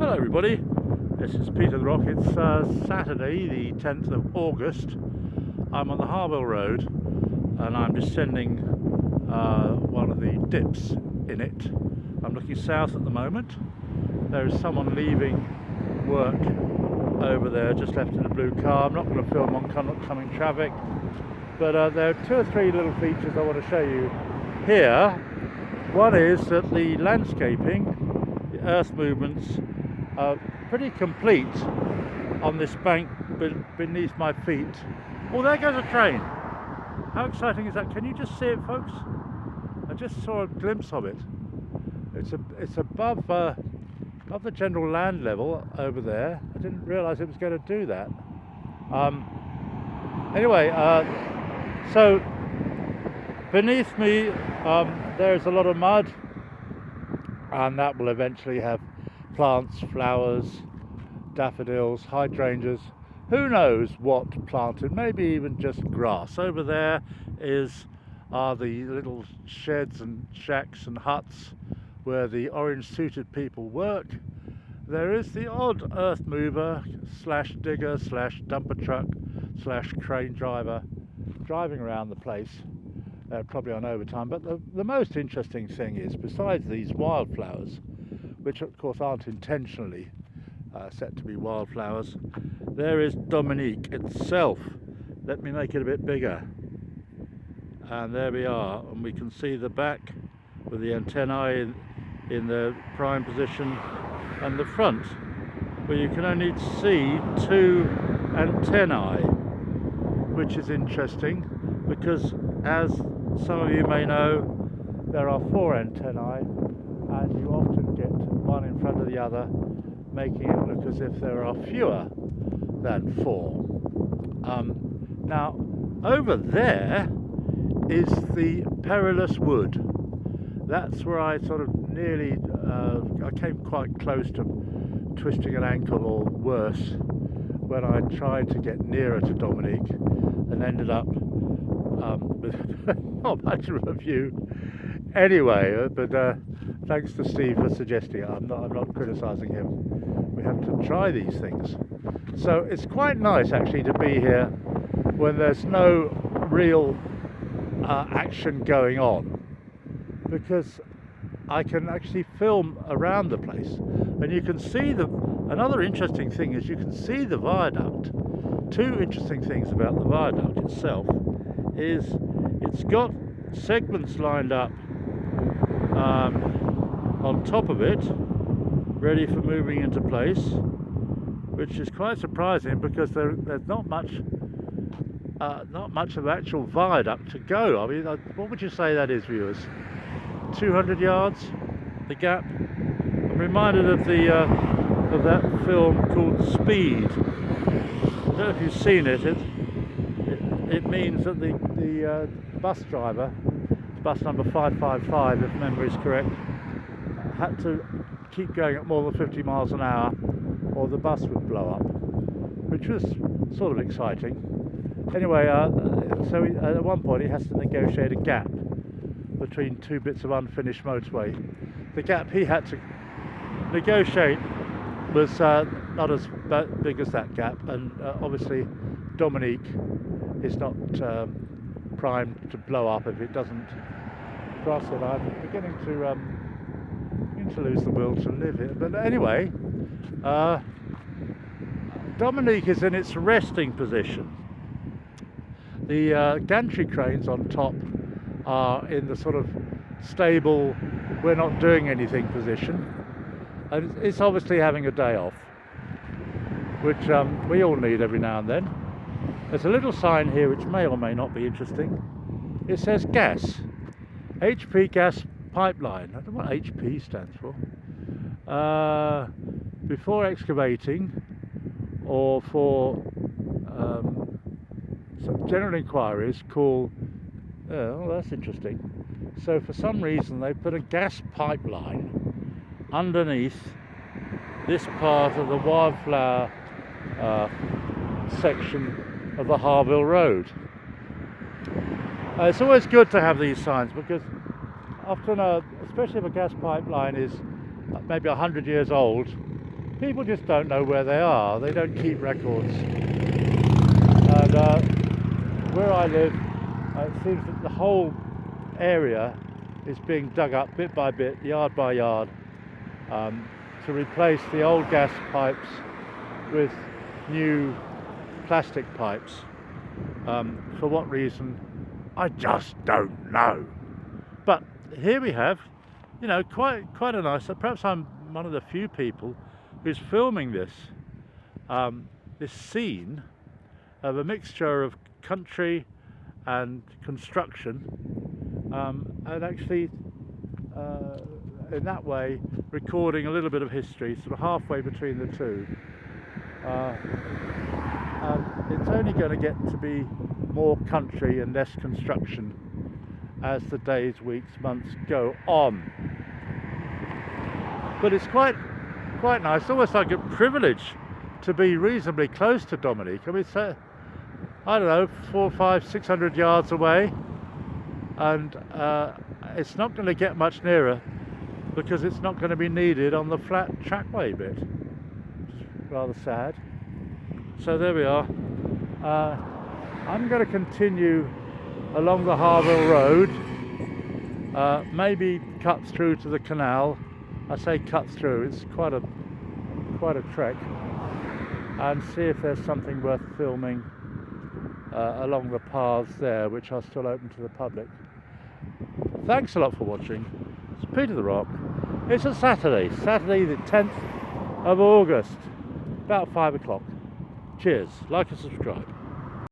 Hello everybody, this is Peter the Rock. It's Saturday the 10th of August. I'm on the Harvil Road and I'm descending one of the dips in it. I'm looking south at the moment. There is someone leaving work over there, just left in a blue car. I'm not going to film oncoming traffic, but there are two or three little features I want to show you here. One is that the landscaping, the earth movements, are pretty complete on this bank beneath my feet. Oh, there goes a train. How exciting is that? Can you just see it, folks? I just saw a glimpse of it. It's above the general land level over there. I didn't realise it was going to do that. Anyway, so beneath me there's a lot of mud, and that will eventually have plants, flowers, daffodils, hydrangeas, who knows what planted, maybe even just grass. Over there are the little sheds and shacks and huts where the orange suited people work. There is the odd earth mover slash digger slash dumper truck slash crane driver driving around the place, probably on overtime. But the most interesting thing is, besides these wildflowers, which of course aren't intentionally set to be wildflowers, there is Dominique itself. Let me make it a bit bigger. And there we are, and we can see the back with the antennae in the prime position, and the front where you can only see two antennae, which is interesting because, as some of you may know, there are four antennae, and you often get one in front of the other, making it look as if there are fewer than four. Now, over there is the perilous wood. That's where I sort of nearly, I came quite close to twisting an ankle or worse when I tried to get nearer to Dominique, and ended up with not much of a view. Anyway, but thanks to Steve for suggesting it. I'm not criticising him. We have to try these things. So it's quite nice actually to be here when there's no real action going on, because I can actually film around the place, and you can see another interesting thing is you can see the viaduct. Two interesting things about the viaduct itself is it's got segments lined up on top of it, ready for moving into place, which is quite surprising because there's not much of actual viaduct to go. I mean, what would you say that is, viewers? 200 yards, the gap. I'm reminded of that film called Speed. I don't know if you've seen it. It means that the bus driver, bus number 555 if memory is correct, had to keep going at more than 50 miles an hour or the bus would blow up, which was sort of exciting. Anyway, so at one point he has to negotiate a gap between two bits of unfinished motorway. The gap he had to negotiate was not as big as that gap, and obviously Dominique is not primed to blow up if it doesn't cross it. I'm beginning to lose the will to live here. But anyway, Dominique is in its resting position. The gantry cranes on top are in the sort of stable, we're not doing anything position, and it's obviously having a day off, which we all need every now and then. There's a little sign here which may or may not be interesting. It says gas, HP gas pipeline. I don't know what HP stands for. Before excavating or for some general inquiries, call. Oh, that's interesting. So for some reason they put a gas pipeline underneath this part of the wildflower section of the Harvil Road. It's always good to have these signs, because often, especially if a gas pipeline is maybe 100 years old, people just don't know where they are. They don't keep records. And where I live, it seems that the whole area is being dug up bit by bit, yard by yard, to replace the old gas pipes with new plastic pipes. For what reason, I just don't know. But here we have, you know, quite a nice. Perhaps I'm one of the few people who's filming this scene of a mixture of country and construction, and actually in that way recording a little bit of history, sort of halfway between the two. And it's only going to get to be more country and less construction as the days, weeks, months go on. But it's quite nice, almost like a privilege to be reasonably close to Dominique. I mean, it's, I don't know, 400, 500, 600 yards away, and it's not going to get much nearer because it's not going to be needed on the flat trackway bit. It's rather sad. So there we are. I'm going to continue along the Harvil Road, maybe cut through to the canal. I say cut through, it's quite a trek, and see if there's something worth filming along the paths there, which are still open to the public. Thanks a lot for watching. It's Peter the Rock. It's a Saturday the 10th of August, about 5 o'clock. Cheers, like and subscribe.